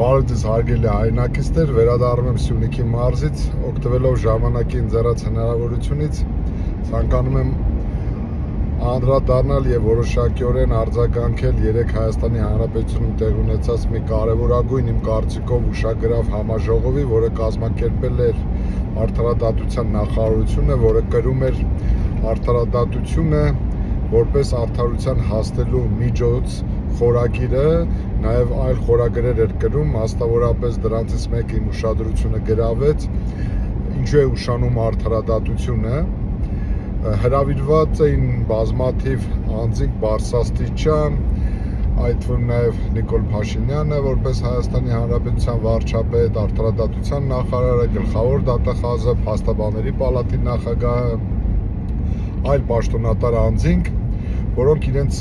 Բարև ձեզ հարգելի հայրենակիցներ, վերադառնում եմ Սյունիքի մարզից, օգտվելով ժամանակի ընձեռած հնարավորությունից, ցանկանում եմ անդրադառնալ եւ որոշակիորեն արձագանքել երեք Հայաստանի Հանրապետությունում տեղի ունեցած մի կարևորագույն իմ կարծիքով ուշագրավ համաժողովի, որը կազմակերպել էր Արդարադատության նախարարությունը, որը կրում էր արդարադատությունը որպես արդարության հասնելու միջոց խորագիրը, նաև այլ խորագրեր էր կրում, հաստավորապես դրանցից մեկը իմ ուշադրությունը գրավեց, ինչու է ուշանում արդարադատությունը, հրավիրված էին բազմաթիվ անձինք բարձրաստիճան, այդ թվում նաև Նիկոլ Փաշինյանը, որպես Հայաստանի Հանրապետության վարչապետ, արդարադատության նախարարը, գլխավոր դատախազը, փաստաբանների պալատի նախագահը, այլ պաշտոնատար անձինք, որոնք իրենց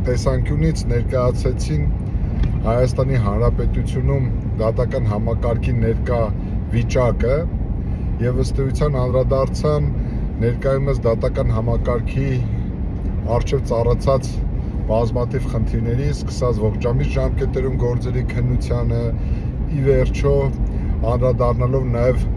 տեսանկյունից ներկայացեցին Հայաստանի Հանրապետությունում դատական համակարգի ներկա վիճակը եւ ըստ էության անդրադարձան ներկայումս դատական համակարգի առջև ծառացած բազմաթիվ խնդիրների, սկսած ողջամիտ ժամկետերում գործերի քննությանը, ի վերջո անդրադառնալով նաեւ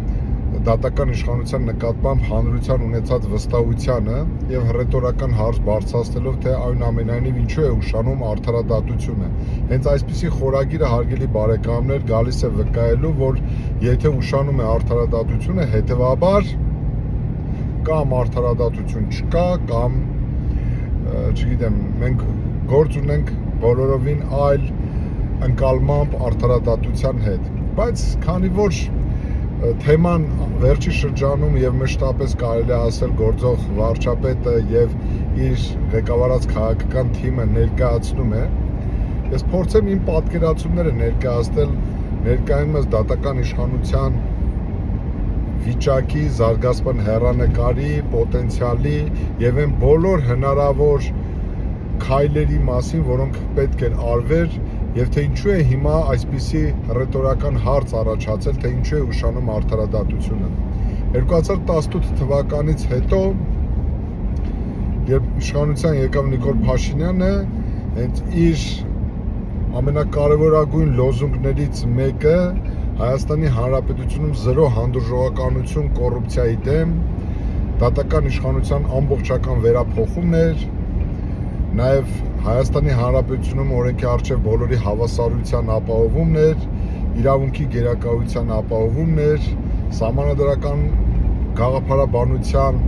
դատական իշխանության նկատմամբ հանրության ունեցած վստահությանը եւ հռետորական հարց բարձրացնելով, թե այնուամենայնիվ ինչու է ուշանում արդարադատությունը։ Հենց այսպիսի խորագիրը, հարգելի բարեկամներ, գալիս է վկայելու, որ եթե ուշանում է արդարադատությունը, հետեւաբար կամ արդարադատություն չկա, կամ չգիտեմ, մենք գործ ունենք բոլորովին այլ ընկալմամբ արդարադատության հետ։ Բայց քանի որ թեման վերջի շրջանում եւ մշտապես կարելի է ասել գործող վարչապետը եւ իր ղեկավարած քաղաքական թիմը ներկայացնում է, ես փորձեմ իմ պատկերացումները ներկայացնել ներկայումս դատական իշխանության վիճակի, զարգացման հեռանկարի, պոտենցիալի եւ այն բոլոր հնարավոր քայլերի մասին, որոնք պետք էր արվեր, եւ թե ինչու է հիմա այսպիսի հռետորական հարց առաջացել, թե ինչու է ուշանում արդարադատությունը։ 2018 թվականից հետո, երբ իշխանության եկավ Նիկոլ Փաշինյանը, հենց իր ամենակարևորագույն լոզունգներից մեկը Հայաստանի Հանրապետությունում զրո հանդուրժողականություն կոռուպցիայի դեմ, դատական իշխանության ամբողջական վերափոխումն էր, նաև Հայաստանի Հանրապետությունում օրենքի առջև բոլորի հավասարության ապահովումն էր, իրավունքի գերակայության ապահովումն էր, սահմանադրական գաղափարաբանության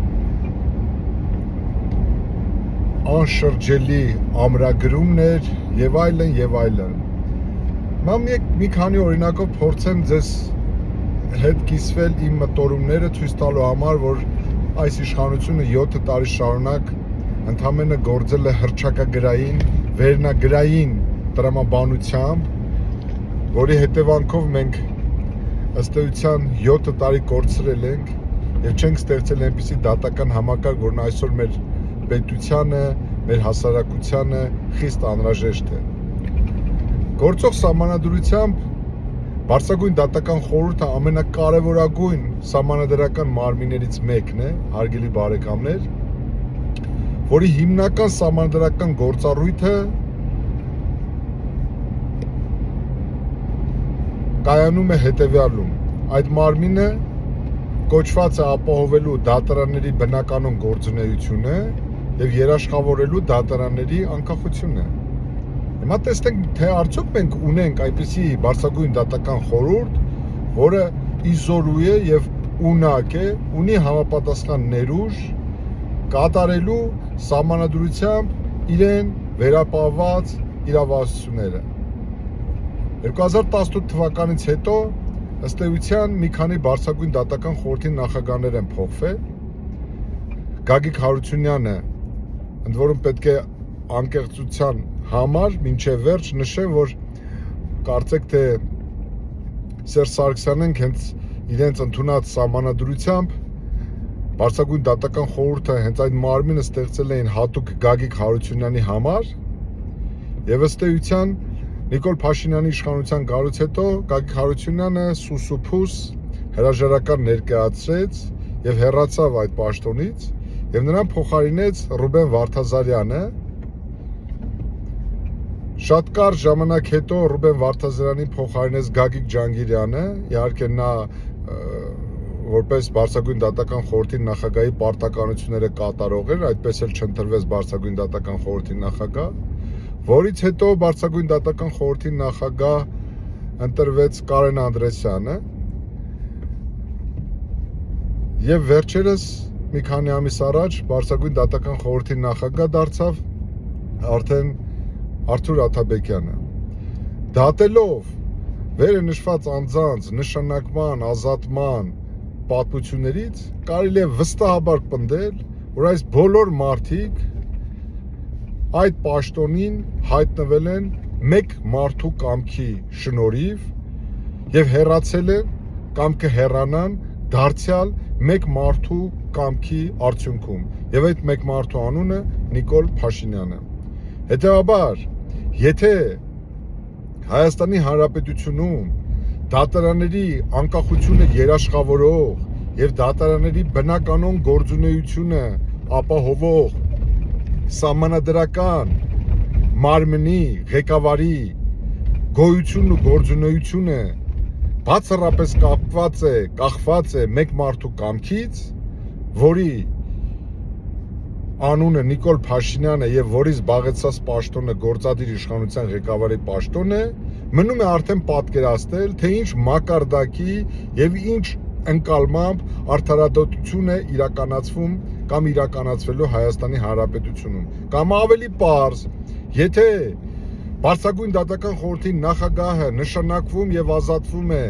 անշրջելի ամրագրումն էր եւ այլն եւ այլն։ Մի քանի օրինակով փորձեմ ձեզ հետ կիսվել իմ մտորումները ցույց տալու համար, որ այս իշխանությունը 7 տարի շարունակ ընդամենը գործել է հռչակագրային, վերնագրային տրամաբանությամբ, որի հետևանքով մենք ըստ էության 7 տարի կորցրել ենք եւ չենք ստեղծել այնպիսի դատական համակարգ, որն այսօր մեր պետությանը, մեր հասարակությանը խիստ անհրաժեշտ է։ Գործող սահմանադրությամբ Բարձրագույն դատական խորհուրդը ամենակարևորագույն սահմանադրական մարմիններից մեկն է, հարգելի բարեկամներ, որի հիմնական սահմանադրական գործառույթը կայանում է հետևյալում. այդ մարմինը կոչված է ապահովելու դատարանների բնականոն գործունեությունը եւ երաշխավորելու դատարանների անկախությունը։ Հիմա տեսնենք, թե արդյոք մենք ունենք այնպիսի բարձրագույն դատական խորհուրդ, որը իզորու է եւ ունակ է, ունի համապատասխան ներուժ կատարելու սահմանադրությամբ իրեն վերապահված իրավասությունները։ 2018 թվականից հետո ըստ էության մի քանի բարձրագույն դատական խորհրդի նախագահներ են փոխվել։ Գագիկ Հարությունյանը, ընդ որում պետք է անկեղծության համար մինչև վերջ նշեմ, որ կարծեք թե Սերժ Սարգսյանն հենց իրենց ընդունած սահմանադրությամբ Բարձրագույն դատական խորհուրդը հենց այդ մարմինը ստեղծել էին հատուկ Գագիկ Հարությունյանի համար եւ ըստ էության Նիկոլ Փաշինյանի իշխանության գալուց հետո Գագիկ Հարությունյանը սուսուփուս հրաժարական ներկայացրեց եւ հեռացավ այդ պաշտոնից եւ նրան փոխարինեց Ռուբեն Վարդազարյանը, Շատ կարճ ժամանակ հետո Ռուբեն Վարդազարանին փոխարինեց Գագիկ Ջանգիրյանը, իհարկե նա որպես Բարձրագույն դատական խորհրդի նախագահի պարտականությունները կատարող էր, այդպես էլ չընտրվեց Բարձրագույն դատական խորհրդի նախագահ, որից հետո Բարձրագույն դատական խորհրդի նախագահ ընտրվեց Կարեն Անդրեսյանը եւ վերջերս մի քանի ամիս առաջ Բարձրագույն դատական խորհրդի նախագահ դարձավ արդեն Արթուր Աթաբեկյանը։ Դատելով վերը նշված անձանց նշանակման, ազատման պատմություններից կարելի է վստահաբար պնդել, որ այս բոլոր մարդիկ այդ պաշտոնին հայտնվել են մեկ մարդու կամքի շնորհիվ եւ հեռացել են կամ կհեռանան դարձյալ մեկ մարդու կամքի արդյունքում եւ այդ մեկ մարդու անունը Նիկոլ Փաշինյանն է։ Հետևաբար, եթե Հայաստանի Հանրապետությունում դատարանների անկախությունը երաշխավորող եւ դատարանների բնականոն գործունեությունը ապահովող սահմանադրական մարմնի ղեկավարի գոյությունն ու գործունեությունը բացառապես կախված է մեկ մարդու կամքից, որի անունը Նիկոլ Փաշինյանն է եւ որի զբաղեցած պաշտոնը գործադիր իշխանության ղեկավարի պաշտոնն է, մնում է արդեն պատկերացնել, թե ինչ մակարդակի եւ ինչ ընկալմամբ արդարադատություն է իրականացվում կամ իրականացվելու Հայաստանի Հանրապետությունում։ Կամ ավելի պարզ, եթե Բարձրագույն դատական խորհրդի նախագահը նշանակվում եւ ազատվում է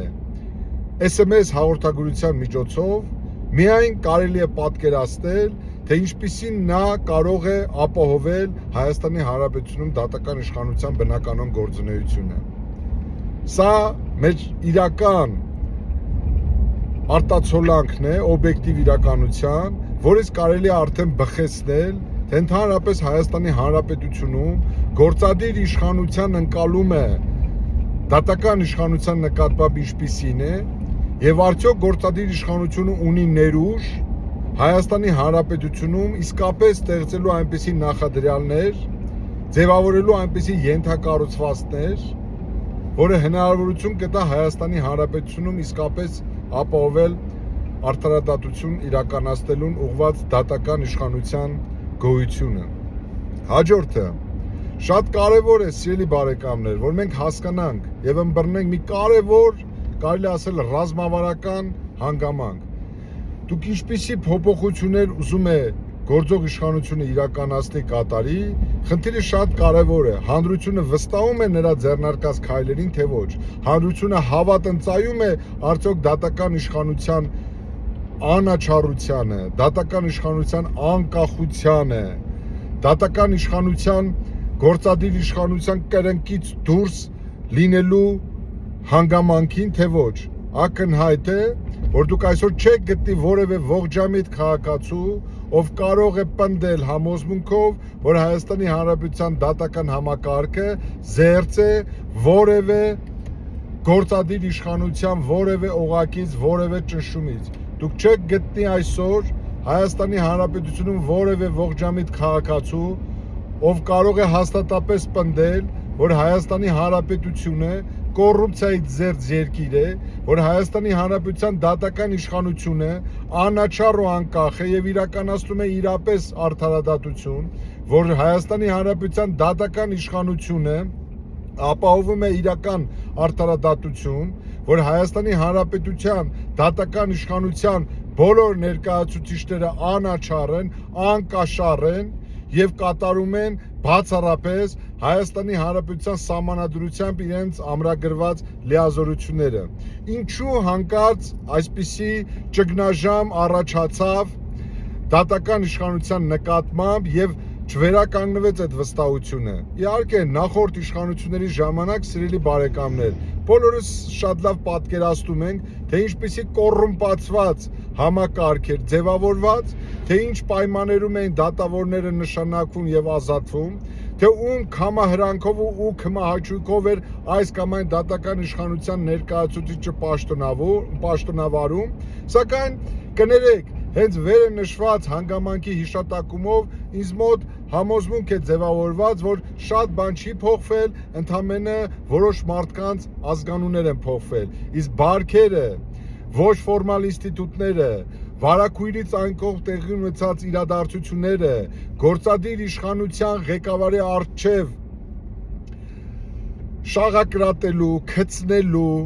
SMS հաղորդագրության միջոցով, միայն կարելի է պատկերացնել, թե ինչպիսին նա կարող է ապահովել Հայաստանի Հանրապետությունում դատական իշխանության բնականոն գործունեությունը։ Սա մեր իրական արտացոլանքն է օբյեկտիվ իրականության, որից կարելի է արդեն բխեցնել, թե ընդհանրապես Հայաստանի Հանրապետությունում գործադիր իշխանության ընկալումը դատական իշխանության նկատմամբ ինչպիսին է եւ արդյոք գործադիր իշխանությունը ունի ներուժ Հայաստանի Հանրապետությունում իսկապես ստեղծելու այնպիսի նախադրյալներ, ձևավորելու այնպիսի ենթակառուցվածքներ, որը հնարավորություն կտա Հայաստանի Հանրապետությունում իսկապես ապահովել արդարադատություն իրականացնելուն ուղղված դատական իշխանության գոյությունը։ Հաջորդը շատ կարևոր է, սիրելի բարեկամներ, որ մենք հասկանանք եւ ըմբռնենք մի կարևոր, կարելի ասել ռազմավարական հանգամանք։ Դուք ինչպիսի փոփոխություններ ուզում է գործող իշխանությունը իրականացնի կատարի, խնդիրը շատ կարևոր է։ Հանրությունը վստահում է նրա ձեռնարկած քայլերին, թե ոչ։ Հանրությունը հավատընծայում է արդյոք դատական իշխանության անաչառությանը, դատական իշխանության անկախությանը, դատական իշխանության գործադիր իշխանության կրնկից դուրս լինելու հանգամանքին, թե ոչ։ Ակնհայտ է, որ դուք այսօր չեք գտնի որևէ ողջամիտ քաղաքացու, ով կարող է պնդել համոզմունքով, որ Հայաստանի Հանրապետության դատական համակարգը զերծ է որևէ գործադիր իշխանության որևէ օղակից, որևէ ճնշումից։ Դուք չեք գտնի այսօր Հայաստանի Հանրապետությունում որևէ ողջամիտ քաղաքացու, ով կարող է հաստատապես պնդել, որ Հայաստանի Հանրապետությունը կոռուպցիայից զերծ երկիր է, որ Հայաստանի Հանրապետության դատական իշխանությունը անաչառ ու անկախ է եւ իրականացնում է իրապես արդարադատություն, որ Հայաստանի Հանրապետության դատական իշխանությունը ապահովում է իրական արդարադատություն, որ Հայաստանի Հանրապետության դատական իշխանության բոլոր ներկայացուցիչները անաչառ են, անկաշառ են եւ կատարում են բացառապես Հայաստանի Հանրապետության սահմանադրությամբ իրենց ամրագրված լիազորությունները։ Ինչու հանկարծ այսպիսի ճգնաժամ առաջացավ դատական իշխանության նկատմամբ եւ չվերականգնվեց այդ վստահությունը։ Իհարկե, նախորդ իշխանությունների ժամանակ, սիրելի բարեկամներ, բոլորս շատ լավ պատկերացնում ենք, թե ինչպիսի կոռումպացված համակարգ էր ձևավորված, թե ինչ պայմաններում էին դատավորները նշանակվում եւ ազատվում, թե ում քամահրանքով ու քմահաճույքով էր այս կամ այն դատական իշխանության ներկայացուցիչը պաշտոնավարում, սակայն կներեք, հենց վերը նշված հանգամանքի հիշատակումով ինձ մոտ համոզմունք է ձևավորված, որ շատ բան չի փոխվել, ընդամենը որոշ մարդկանց ազգանուններ են փոխվել, իսկ բարքերը, ոչ ֆորմալ ինստիտուտները, վարակույրից այն կողմ տեղի ունեցած իրադարձությունները, գործադիր իշխանության ղեկավարի առջև շաղակրատելու, քծնելու,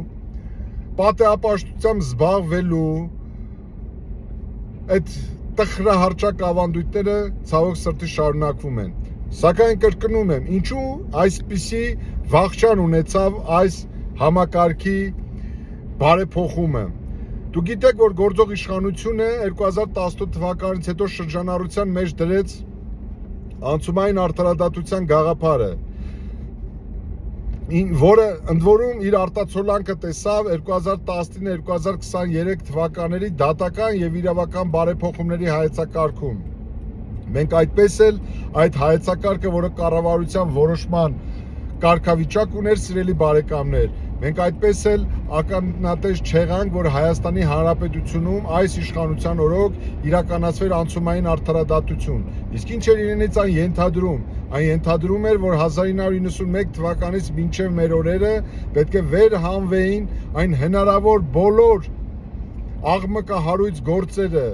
պատեհապաշտությամբ զբաղվելու այդ տխրահարճակ ավանդույթները ցավոք սրտի շարունակվում են։ Սակայն կրկնում եմ, ինչու այսպիսի վախճան ունեցավ այս համակարգի բարեփոխումը։ Դու գիտեք, որ գործող իշխանությունը 2018 թվականից հետո շրջանառության մեջ դրեց անցումային արդարադատության գաղափարը, որը ընդ որում իր արտացոլանքը տեսավ 2019-2023 թվականների դատական եւ իրավական բարեփոխումների հայեցակարգում։ Մենք այդպես էլ այդ հայեցակարգը, որը կառավարության որոշման կարգավիճակ ուներ, սիրելի բարեկամներ, մենք այդպես էլ ականատես չեղանք, որ Հայաստանի Հանրապետությունում այս իշխանության օրոք իրականացվեր անցումային արդարադատություն։ Իսկ ինչ էր իրենից այն ենթադրում։ Այն ենթադրում էր, որ 1991 թվականից մինչև մեր օրերը պետք է վերհանվեին այն հնարավոր բոլոր աղմկահարույց գործերը,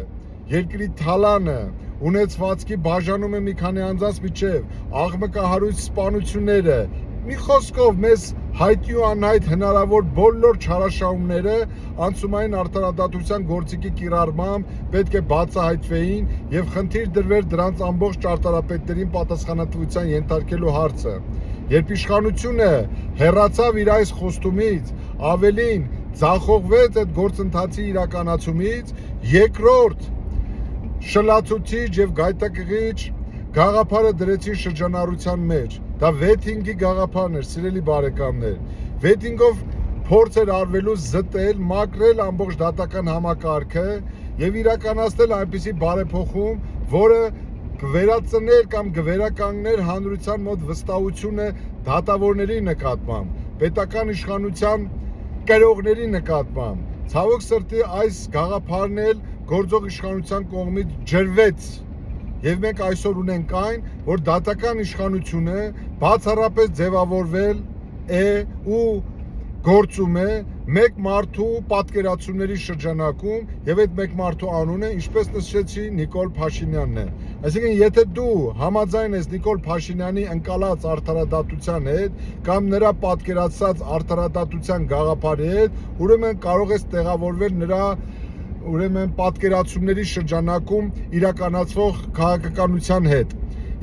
երկրի թալանը, ունեցվածքի բաժանումը մի քանի անձանց միջև, աղմկահարույց սպանությունները, մի խոսքով մեզ հայտնի ու անհայտ հնարավոր բոլոր չարաշահումները անցումային արդարադատության գործիքի կիրառմամբ պետք է բացահայտվեին եւ խնդիր դրվեր դրանց ամբողջ ճարտարապետներին պատասխանատվության ենթարկելու հարցը։ Երբ իշխանությունը հեռացավ իր այս խոստումից, ավելին ձախողվեց այդ գործընթացի իրականացումից, երկրորդ շլացուցիչ եւ գայթակղիչ գաղափարը դրեցին շրջանառության մեջ։ Դա վեթինգի գաղափարն էր, սիրելի բարեկամներ։ Վեթինգով փորձ էր արվելու զտել, մաքրել ամբողջ դատական համակարգը եւ իրականացնել այնպիսի բարեփոխում, որը կվերածներ կամ կվերականգներ հանրության մոտ վստահությունը դատավորների նկատմամբ, պետական իշխանության կրողների նկատմամբ։ Ցավոք սրտի այս գաղափարն էլ գործող իշխանության կողմից ջրվեց։ Եվ մենք այսօր ունենք այն, որ դատական իշխանությունը բացառապես ձևավորվել է ու գործում է մեկ մարդու պատկերացումների շրջանակում եւ այդ մեկ մարդու անունը, ինչպես նշեցի, Նիկոլ Փաշինյանն է։ Այսինքն, եթե դու համաձայն ես Նիկոլ Փաշինյանի ընկալած արդարադատության հետ կամ նրա պատկերացած արդարադատության գաղափարի հետ, ուրեմն կարող ես տեղավորվել նրա պատկերացումների շրջանակում իրականացվող քաղաքականության հետ։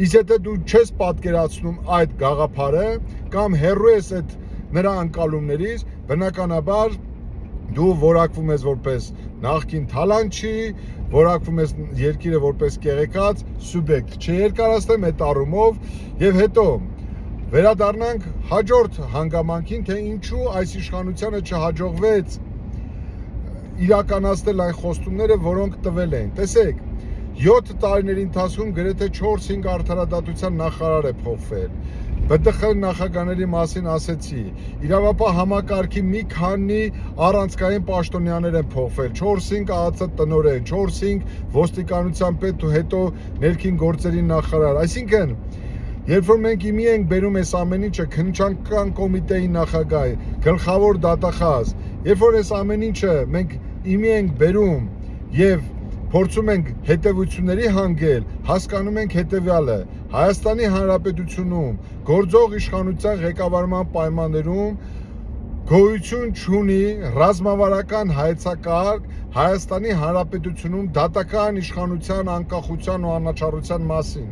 Իսկ եթե դու չես պատկերացնում այդ գաղափարը կամ հեռու ես այդ նրա ընկալումներից, բնականաբար դու որակվում ես որպես նախկին թալանչի, որակվում ես երկիրը որպես կեղեքած սուբյեկտ։ Չերկարացնեմ այդ առումով եւ հետո վերադառնանք հաջորդ հանգամանքին, թե ինչու այս իշխանությանը չհաջողվեց իրականացնել այն խոստումները, որոնք տվել են։ Տեսեք, 7 տարիների ընթացքում գրեթե 4-5 արդարադատության նախարար է փոխվել։ ԲՏԽ նախագահների մասին ասեցի, իրավապահ համակարգի մի քանի առանցքային պաշտոնյաներ են փոխվել, 4-5 ԱԱՑ տնօրեն, 4-5 ոստիկանության պետ ու հետո ներքին գործերի նախարար։ Այսինքն, երբ որ մենք իմի ենք բերում այս ամեն ինչը քննչական կոմիտեի նախագահ, գլխավոր դատախազ, երբ որ այս ամեն ինչը մենք իմի ենք բերում եւ փորձում ենք հետևությունների հանգել, հասկանում ենք հետեւյալը. Հայաստանի Հանրապետությունում գործող իշխանության ղեկավարման պայմաններում գոյություն չունի ռազմավարական հայեցակարգ Հայաստանի Հանրապետությունում դատական իշխանության անկախության ու անաչառության մասին։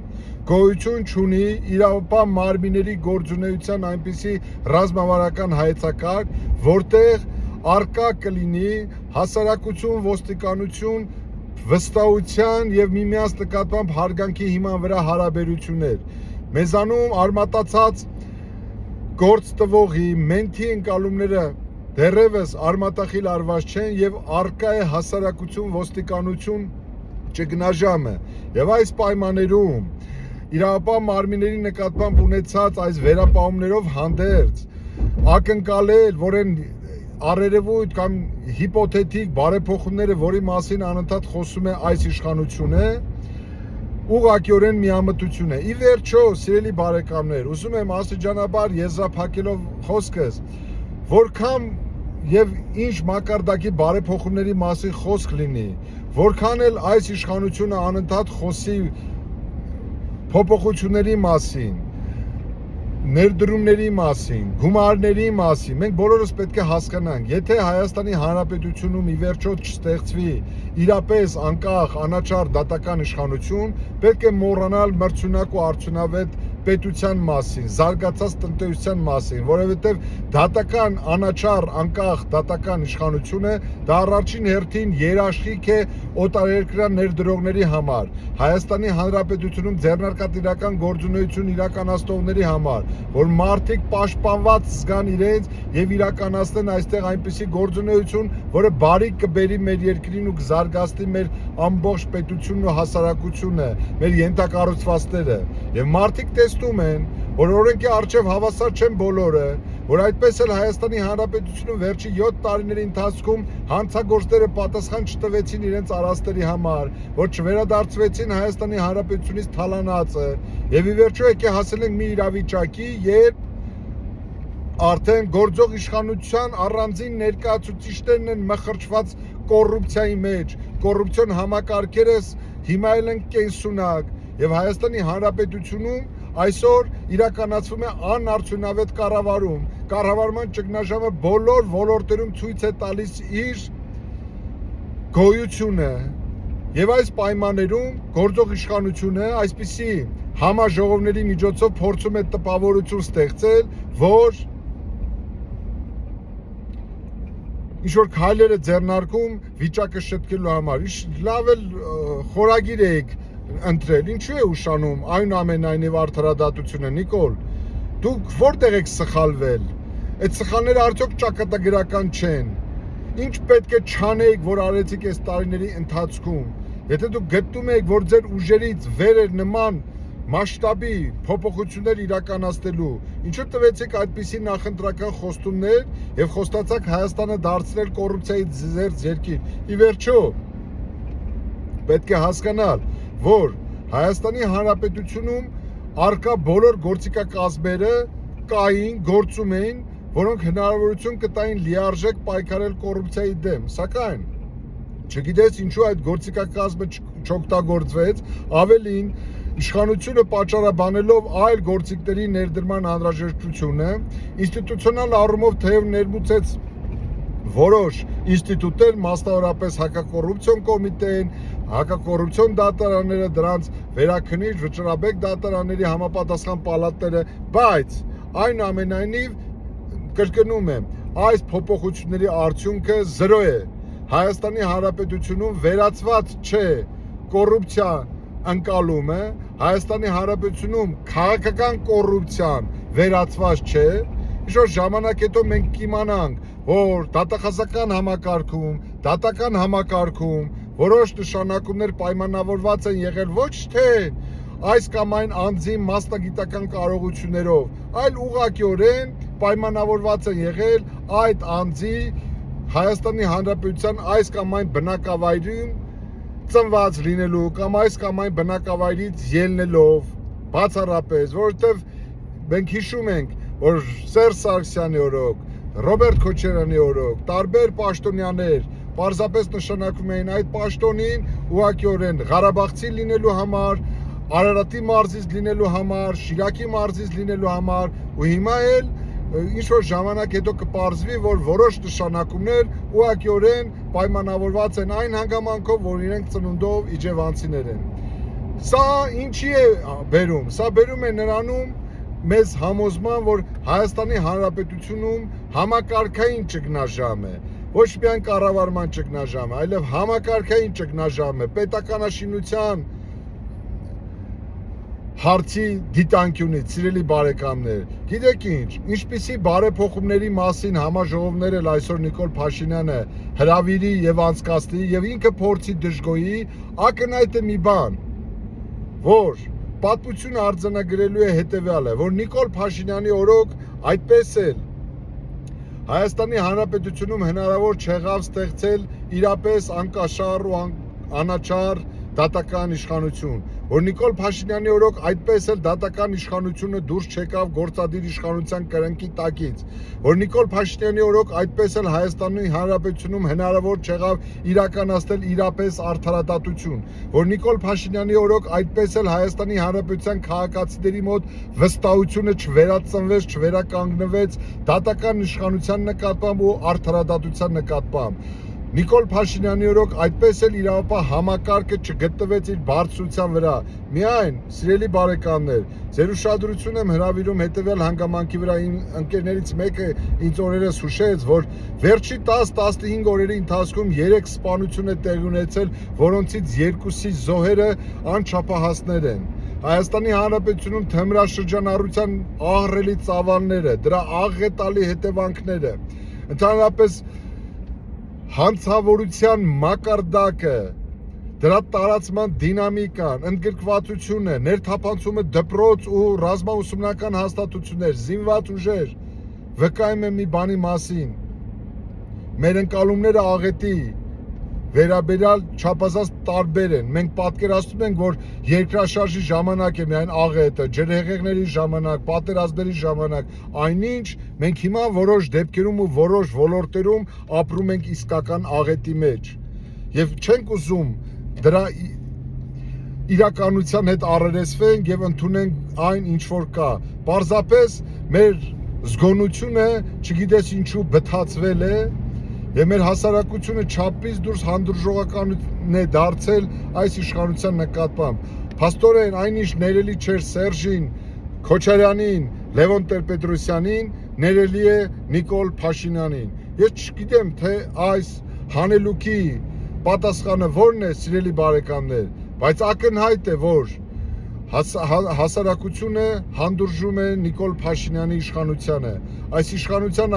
Գոյություն չունի իրավապահ մարմինների գործունեության այնպիսի ռազմավարական հայեցակարգ, որտեղ արկա կլինի հասարակություն, ոստիկանություն, վստահության եւ միմյանց նկատմամբ հարգանքի հիման վրա հարաբերություններ։ Մեզանում արմատացած գործ տվողի մենթի ընկալումները դեռևս արմատախիլ արված չեն եւ արկա է հասարակություն, ոստիկանություն ճգնաժամը։ Եվ այս պայմաններում իրավապահ մարմինների նկատմամբ ունեցած այս վերապահումներով հանդերձ ակնկալել, որ են առերևույթ կամ հիպոթետիկ բարեփոխումները, որի մասին անընդհատ խոսում է այս իշխանությունը, ուղղակիորեն միամտություն է։ Ի վերջո, սիրելի բարեկամներ, ուզում եմ աստիճանաբար եզրափակելով խոսքս, որքան եւ ինչ մակարդակի բարեփոխումների մասին խոսք լինի, որքան էլ այս իշխանությունը անընդհատ խոսի փոփոխությունների մասին, ներդրումների մասին, գումարների մասին, մենք բոլորս պետք է հասկանանք, եթե Հայաստանի Հանրապետությունում ի վերջո չստեղծվի իրապես անկախ անաչառ դատական իշխանություն, պետք է մոռանալ մրցունակ ու արդյունավետ պետության մասին, զարգացած տնտեսության մասին, որովհետև դատական անաչառ անկախ դատական իշխանությունը դա առաջին հերթին երաշխիք է օտարերկրյա ներդրողների համար, Հայաստանի Հանրապետությունում ձեռնարկատիրական գործունեություն իրականացնողների համար, որ մարդիկ պաշտպանված զգան իրենց եւ իրականացնեն այստեղ այնպիսի գործունեություն, որը բարիք կբերի մեր երկրին ու կզարգացնի մեր ամբողջ պետությունն ու հասարակությունը, մեր ենթակառուցվածքները։ Եվ մարդիկ տեսնում են, որ օրենքի առջև հավասար չեն բոլորը, որ այդպես էլ Հայաստանի Հանրապետությունում վերջի 7 տարիների ընթացքում հանցագործները պատասխան չտվեցին իրենց արածների համար, որ չվերադարձվեցին Հայաստանի Հանրապետությունից թալանածը, եւ ի վերջո եկե հասել ենք մի իրավիճակի, երբ արդեն գործող իշխանության առանձին ներկայացուցիչներն են մխրճված կոռուպցիայի մեջ, կոռուպցիոն համակարգերս հիմա էլ են կենսունակ, եւ Հայաստանի Հանրապետությունում այսօր իրականացվում է անարդյունավետ կառավարում, կառավարման ճգնաժամը բոլոր ոլորտերում ցույց է տալիս իր գոյությունը, եւ այս պայմաններում գործող իշխանությունը այսպիսի համաժողովների միջոցով փորձում է տպավորություն ստեղծել, որ ինչ-որ քայլեր է ձեռնարկում վիճակը շտկելու համար, լավ էլ խորագիր եք ընտրել, ինչու է ուշանում այնուամենայնիվ արդարադատությունը, Նիկոլ, դուք որտեղ եք սխալվել, այդ սխալները արդյոք ճակատագրական չեն, ինչ պետք է չանեիք, որ արեցիք այս տարիների ընթացքում, եթե դուք գտնում եք, որ ձեր ուժերից վեր էր նման մասշտաբի փոփոխություններ իրականացնելու, ինչու տվեցիք այդպիսի նախընտրական խոստումներ եւ խոստացաք Հայաստանը դարձնել կոռուպցիայի զերծ երկիր։ Ի վերջո, պետք է հասկանալ, որ Հայաստանի Հանրապետությունում արկա բոլոր գործիքակազմերը կային, գործում էին, որոնք հնարավորություն կտային լիարժեք պայքարել կոռուպցիայի դեմ, սակայն չգիտես ինչու այդ գործիքակազմը չօգտագործվեց, ավելին իշխանությունը պատճառաբանելով այլ գործիքների ներդրման անհրաժեշտությունը, ինստիտուցիոնալ առումով թեև ներմուծեց որոշ ինստիտուտներ, մասնավորապես հակակոռուպցիոն կոմիտեն, հակակոռուպցիոն դատարանները, դրանց վերաքննիչ վճռաբեկ դատարանների համապատասխան պալատները, բայց այնուամենայնիվ կրկնում եմ, այս փոփոխությունների արդյունքը 0 է։ Հայաստանի Հանրապետությունում վերացված չէ կոռուպցիա ընկալումը, Հայաստանի Հանրապետությունում քաղաքական կոռուպցիան վերացված չէ, ինչ-որ ժամանակ հետո մենք կիմանանք, որ դատախազական համակարգում, դատական համակարգում որոշ նշանակումներ պայմանավորված են եղել ոչ թե այս կամ այն անձի մասնագիտական կարողություններով, այլ ուղղակիորեն պայմանավորված են եղել այդ անձի Հայաստանի Հանրապետության այս կամ այն բնակավայրում ծնված լինելու կամ այս կամ այն բնակավայրից ելնելով, բացառապես, որովհետև մենք հիշում ենք, որ Սերժ Սարգսյանի օրոք, Ռոբերտ Քոչարյանի օրոք, տարբեր պաշտոնյաներ պարզապես նշանակում էին այդ պաշտոնին ուղղակիորեն Ղարաբաղցի լինելու համար, Արարատի մարզից լինելու համար, Շիրակի մարզից լինելու համար, ու հիմա էլ ինչ-որ ժամանակ հետո կպարզվի, որ որոշ նշանակումներ ուղղակիորեն պայմանավորված են այն հանգամանքով, որ իրենք ծնունդով իջևանցիներ են։ Սա ինչի է բերում։ Սա բերում է նրանում մեզ համոզման, որ Հայաստանի Հանրապետությունում համակարգային ճգնաժամ է, ոչ միայն կառավարման ճգնաժամ է, այլև համակարգային ճգնաժամ է, պետականաշինության հարցի դիտանկյունից, սիրելի բարեկամներ, գիտեք ինչ, ինչպիսի բարեփոխումների մասին համաժողովներ էլ այսօր Նիկոլ Փաշինյանը հրավիրի եւ անցկացնի եւ ինքը փորձի դժգոհի, ակնհայտ է մի բան, որ պատմությունը արձանագրելու է հետեւյալը, որ Նիկոլ Փաշինյանի օրոք այդպես էլ Հայաստանի Հանրապետությունում հնարավոր չեղավ ստեղծել իրապես անկաշառ ու անաչառ դատական իշխանություն, որ Նիկոլ Փաշինյանի օրոք այդպես էլ դատական իշխանությունը դուրս չեկավ գործադիր իշխանության կրնկի տակից, որ Նիկոլ Փաշինյանի օրոք այդպես էլ Հայաստանի Հանրապետությունում հնարավոր չեղավ իրականացնել իրապես արդարադատություն, որ Նիկոլ Փաշինյանի օրոք այդպես էլ Հայաստանի Հանրապետության քաղաքացիների մոտ վստահությունը չվերածնվեց, չվերականգնվեց դատական իշխանության նկատմամբ ու արդարադատության նկատմամբ։ Նիկոլ Փաշինյանի օրոք այդպես էլ իրավապահ համակարգը չգտնվեց իր բարձրության վրա։ Միայն, սիրելի բարեկամներ, ձեր ուշադրություն եմ հրավիրում հետևյալ հանգամանքի վրա։ Իմ ընկերներից մեկը ինձ օրերս հուշեց, որ վերջի 10-15 օրերի ընթացքում 3 սպանություն է տեղի ունեցել, որոնցից 2-ի զոհերը անչափահասներ են։ Հայաստանի Հանրապետությունում թմրաշրջանառության ահռելի ծավալները, դրա աղետալի հետևանքները, ընդհանրապես հանցավորության մակարդակը, դրա տարածման դինամիկան, ընդգրկվածությունը, ներթափանցումը դպրոց ու ռազմաուսումնական հաստատություններ, զինված ուժեր, վկայում եմ մի բանի մասին, մեր ընկալումները աղետի վերաբերյալ չափազանց տարբեր են։ Մենք պատկերացնում ենք, որ երկրաշարժի ժամանակ է միայն աղետը, ջրհեղեղների ժամանակ, պատերազմների ժամանակ, այնինչ մենք հիմա որոշ դեպքերում ու որոշ ոլորտերում ապրում ենք իսկական աղետի մեջ եւ չենք ուզում դրա իրականության հետ առերեսվենք եւ ընդունենք այն, ինչ որ կա։ Պարզապես մեր զգոնությունը, չգիտես ինչու, բթացվել է եւ մեր հասարակությունը չափից դուրս հանդուրժողական է դարձել այս իշխանության նկատմամբ։ Փաստորեն այնինչ ներելի չէր Սերժին Քոչարյանին, Լևոն Տեր-Պետրոսյանին, ներելի է Նիկոլ Փաշինյանին։ Ես չգիտեմ, թե այս հանելուկի պատասխանը որն է, սիրելի բարեկամներ, բայց ակնհայտ է, որ հասարակությունը հանդուրժում է Նիկոլ Փաշինյանի իշխանությանը։ Այս իշխանության